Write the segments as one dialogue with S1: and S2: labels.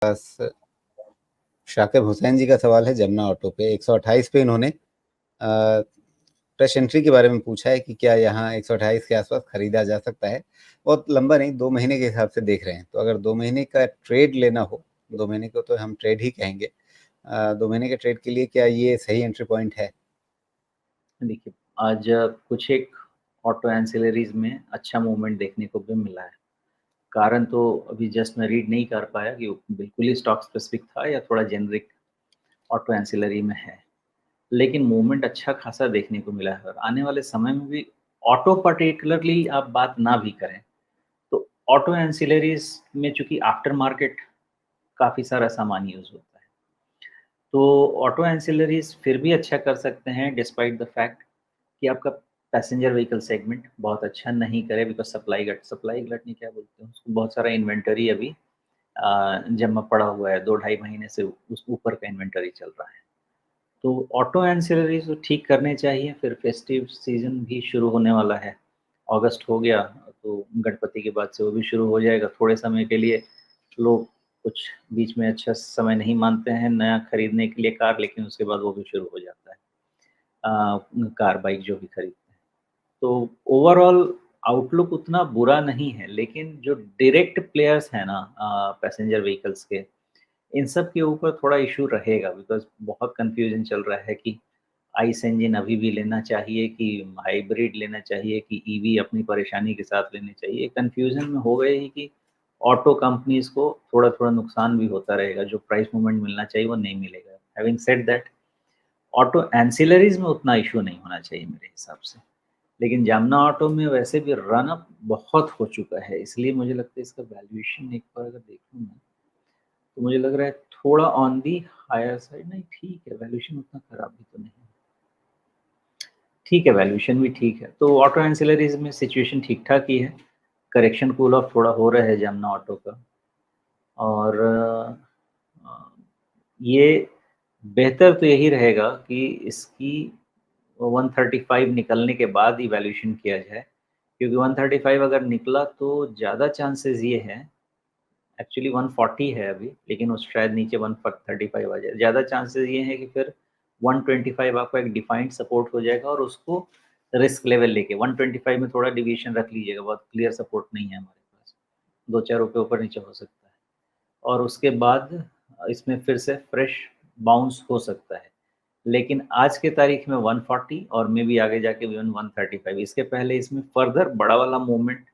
S1: पास शाकिब हुसैन जी का सवाल है जमुना ऑटो पे। 128 पे इन्होंने फ्रेश एंट्री के बारे में पूछा है कि क्या यहाँ 128 के आसपास खरीदा जा सकता है। बहुत लंबा नहीं, 2 महीने के हिसाब से देख रहे हैं, तो अगर 2 महीने का ट्रेड लेना हो, 2 महीने को तो हम ट्रेड ही कहेंगे, 2 महीने के ट्रेड के लिए क्या ये सही एंट्री पॉइंट है?
S2: देखिए, आज कुछ एक ऑटो एंसिलरीज़ में अच्छा मूवमेंट देखने को भी मिला है। कारण तो अभी जस्ट मैं रीड नहीं कर पाया कि वो बिल्कुल ही स्टॉक स्पेसिफिक था या थोड़ा जेनेरिक ऑटो एंसिलरी में है। लेकिन मूवमेंट अच्छा खासा देखने को मिला है और आने वाले समय में भी ऑटो पर्टिकुलरली आप बात ना भी करें, तो ऑटो एंसिलरीज़ में चूँकि आफ्टर मार्केट काफ़ी सारा सामान यूज़ होता है। तो ऑटो एंसिलरीज़ फिर भी अच्छा कर सकते हैं डिस्पाइट द फैक्ट कि आपका पैसेंजर व्हीकल सेगमेंट बहुत अच्छा नहीं करे बिकॉज़ सप्लाई गलट नहीं क्या बोलते हैं उसको, बहुत सारा इन्वेंटरी अभी जमा पड़ा हुआ है, 2 ढाई महीने से उस ऊपर का इन्वेंटरी चल रहा है। तो ऑटो एंसिलरीज़ तो ठीक करने चाहिए, फिर फेस्टिव सीज़न भी शुरू होने वाला है। अगस्त हो गया, तो गणपति के बाद से वो भी शुरू हो जाएगा। थोड़े समय के लिए लोग कुछ बीच में अच्छा समय नहीं मानते हैं नया खरीदने के लिए कार, लेकिन उसके बाद वो भी शुरू हो जाता है। कार, बाइक जो भी खरीदते हैं। तो ओवरऑल आउटलुक उतना बुरा नहीं है, लेकिन जो डायरेक्ट प्लेयर्स हैं ना पैसेंजर व्हीकल्स के, इन सब के ऊपर थोड़ा इश्यू रहेगा बिकॉज़ बहुत कन्फ्यूज़न चल रहा है कि आइस इंजन अभी भी लेना चाहिए कि हाइब्रिड लेना चाहिए कि ईवी अपनी परेशानी के साथ लेनी चाहिए। कन्फ्यूज़न में हो गए ही कि ऑटो कंपनीज़ को थोड़ा-थोड़ा नुकसान भी होता रहेगा, जो प्राइस मूवमेंट मिलना चाहिए वो नहीं मिलेगा। हैविंग सेड दैट, ऑटो एंसिलरीज़ में उतना इश्यू नहीं होना चाहिए मेरे हिसाब से। लेकिन जामना ऑटो में वैसे भी रन अप बहुत हो चुका है, इसलिए मुझे लगता है इसका वैल्यूएशन एक बार अगर देखूँ मैं, तो मुझे लग रहा है थोड़ा ऑन दी हायर साइड नहीं ठीक है, वैल्यूएशन उतना खराब भी तो नहीं है। ठीक है, वैल्यूएशन भी ठीक है। तो ऑटो एंसिलरीज़ में सिचुएशन ठीक-ठाक ही है। करेक्शन कूल ऑफ थोड़ा हो रहा है जामना ऑटो का और अ, ये बेहतर तो यही रहेगा कि इसकी 135 निकलने के बाद ही वैल्यूएशन किया जाए, क्योंकि 135 अगर निकला तो ज़्यादा चांसेस ये हैं, एक्चुअली 140 है अभी, लेकिन वो शायद नीचे 135 आ जाए। ज़्यादा चांसेस ये हैं कि फिर 125 आपका एक डिफाइंड सपोर्ट हो जाएगा और उसको रिस्क लेवल लेके 125 में थोड़ा डेविएशन रख लीजिएगा, बहुत क्लियर सपोर्ट नहीं है हमारे पास। 2-4 रुपए ऊपर-नीचे हो सकता है और उसके बाद इसमें फिर से फ्रेश बाउंस हो सकता है। लेकिन आज के तारीख में 140 और मेबी आगे जाके इवन 135, इसके पहले इसमें फर्दर बड़ा वाला मूवमेंट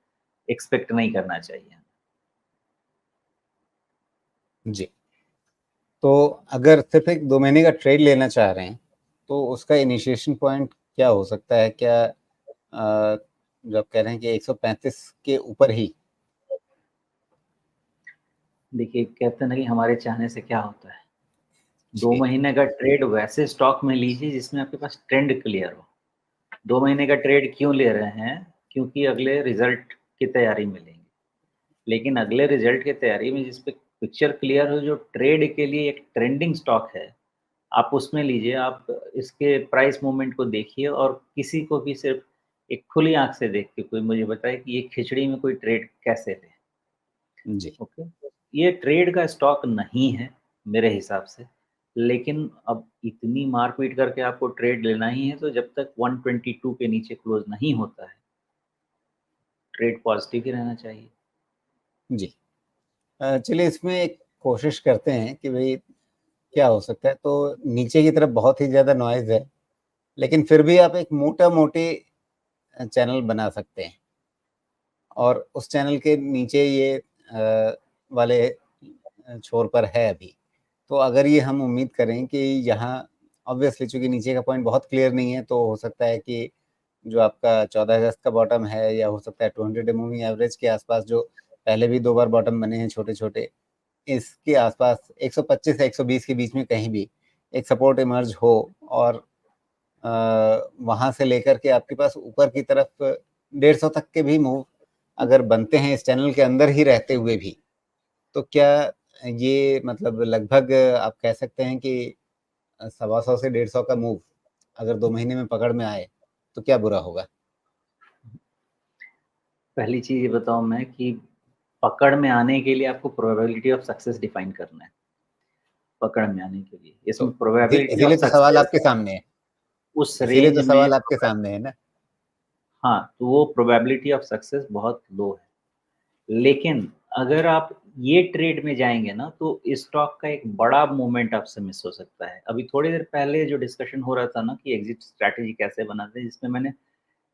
S2: एक्सपेक्ट नहीं करना चाहिए।
S1: जी। तो अगर सिर्फ़ एक 2 महीने का ट्रेड लेना चाह रहे हैं, तो उसका इनिशिएशन पॉइंट क्या हो सकता है? क्या जो आप कह रहे हैं कि 135 के ऊपर ही?
S2: देखिए, कहते हैं ना कि हमारे चाहने से क्या होता है। 2
S1: जी,
S2: महीने का ट्रेड वैसे स्टॉक में लीजिए जिसमें आपके पास ट्रेंड क्लियर हो। 2 महीने का ट्रेड क्यों ले रहे हैं? क्योंकि अगले रिज़ल्ट की तैयारी में लेंगे। लेकिन अगले रिज़ल्ट की तैयारी में जिस पे पिक्चर क्लियर हो, जो ट्रेड के लिए एक ट्रेंडिंग स्टॉक है, आप उसमें लीजिए। आप इसके प्राइस मूवमेंट को देखिए और किसी को भी सिर्फ़ एक खुली आँख से देख के कोई मुझे बताए कि ये खिचड़ी में कोई ट्रेड कैसे ले?
S1: जी।
S2: ओके। ये ट्रेड का स्टॉक नहीं है मेरे हिसाब से, लेकिन अब इतनी मार-पीट करके आपको ट्रेड लेना ही है, तो जब तक 122 के नीचे क्लोज़ नहीं होता है, ट्रेड पॉज़िटिव ही रहना चाहिए।
S1: जी। चलिए इसमें एक कोशिश करते हैं कि भई क्या हो सकता है? तो नीचे की तरफ बहुत ही ज़्यादा नॉइज़ है, लेकिन फिर भी आप एक मोटा-मोटी चैनल बना सकते हैं और उस चैनल के नीचे ये वाले छोर पर है अभी। तो अगर ये हम उम्मीद करें कि यहाँ ऑब्वियसली चूँकि नीचे का पॉइंट बहुत क्लियर नहीं है, तो हो सकता है कि जो आपका 14 अगस्त का बॉटम है या हो सकता है 200 डे मूविंग एवरेज के आसपास जो पहले भी 2 बार बॉटम बने हैं छोटे-छोटे, इसके आसपास 125 से 120 के बीच में कहीं भी एक सपोर्ट इमर्ज हो और अ, वहाँ से लेकर के आपके पास ऊपर की तरफ 150 तक के भी मूव अगर बनते हैं इस चैनल के अंदर ही रहते हुए भी, तो क्या ये मतलब लगभग आप कह सकते हैं कि सवा सौ से 150 का मूव अगर 2 महीने में पकड़ में आए, तो क्या बुरा होगा?
S2: पहली चीज़ ये बताऊँ मैं कि पकड़ में आने के लिए आपको प्रोबेबिलिटी ऑफ सक्सेस डिफाइन करना है, पकड़ में आने के लिए।
S1: तो
S2: इसमें प्रोबेबिलिटी ऑफ
S1: इसीलिए तो सवाल
S2: सक्सेस
S1: आपके सामने है,
S2: उस
S1: इसीलिए
S2: रेंज
S1: तो
S2: में
S1: सवाल आपके सामने है ना।
S2: हाँ, तो वो प्रोबेबिलिटी ऑफ सक्सेस बहुत लो है। लेकिन अगर आप ये ट्रेड में जाएँगे ना, तो स्टॉक का एक बड़ा मूवमेंट आपसे मिस हो सकता है। अभी थोड़ी देर पहले जो डिस्कशन हो रहा था ना कि एग्ज़िट स्ट्रैटेजी कैसे बनाते हैं, जिसमें मैंने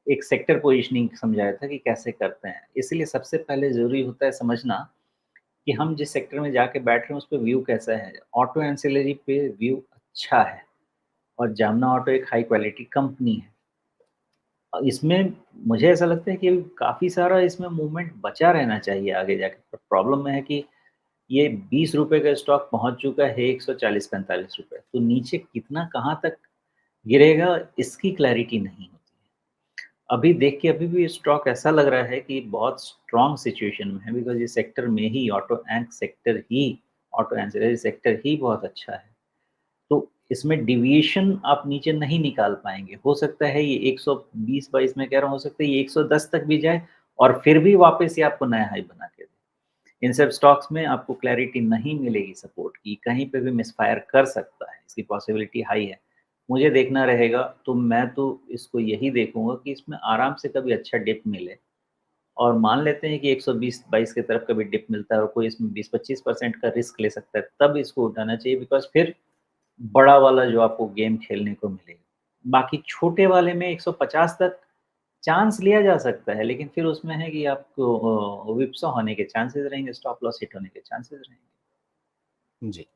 S2: एक सेक्टर पोज़ीशनिंग समझाया था कि कैसे करते हैं। इसलिए सबसे पहले ज़रूरी होता है समझना कि हम जिस सेक्टर में जाके बैठ रहे हैं, उस पे व्यू कैसा है। ऑटो एंसिलरी पे व्यू अच्छा है और जामना ऑटो एक हाई क्वालिटी कंपनी है। इसमें मुझे ऐसा लगता है कि काफ़ी सारा इसमें मूवमेंट बचा रहना चाहिए आगे जाके। पर प्रॉब्लम में है कि ये ₹20 का स्टॉक पहुँच चुका है 140-45 रुपए, तो नीचे कितना कहाँ तक गिरेगा इसकी क्लैरिटी नहीं होती है। अभी देख के अभी भी स्टॉक ऐसा लग रहा है कि बहुत स्ट्रॉन्ग सिचुएशन में है, बिकॉज़ ये सेक्टर में ही ऑटो एंसिलरी सेक्टर ही बहुत अच्छा है। तो इसमें डेविएशन आप नीचे नहीं निकाल पाएँगे। हो सकता है ये 120-22 मैं कह रहा हूँ, हो सकता है ये 110 तक भी जाए और फिर भी वापस ये आपको नया हाई बना के दे। इन सब स्टॉक्स में आपको क्लैरिटी नहीं मिलेगी सपोर्ट की, कहीं पे भी मिसफायर कर सकता है, इसकी पॉसिबिलिटी हाई है। मुझे देखना रहेगा, तो मैं तो इसको यही देखूँगा कि इसमें आराम से कभी अच्छा डिप मिले और मान लेते हैं कि 120-22 की तरफ कभी डिप मिलता है और कोई इसमें 20-25% का रिस्क ले सकता है, तब इसको उठाना चाहिए, बिकॉज़ फिर बड़ा वाला जो आपको गेम खेलने को मिलेगा। बाकी छोटे वाले में 150 तक चांस लिया जा सकता है, लेकिन फिर उसमें है कि आपको व्हिपसॉ होने के चांसेस रहेंगे, स्टॉप लॉस हिट होने के चांसेस रहेंगे।
S1: जी।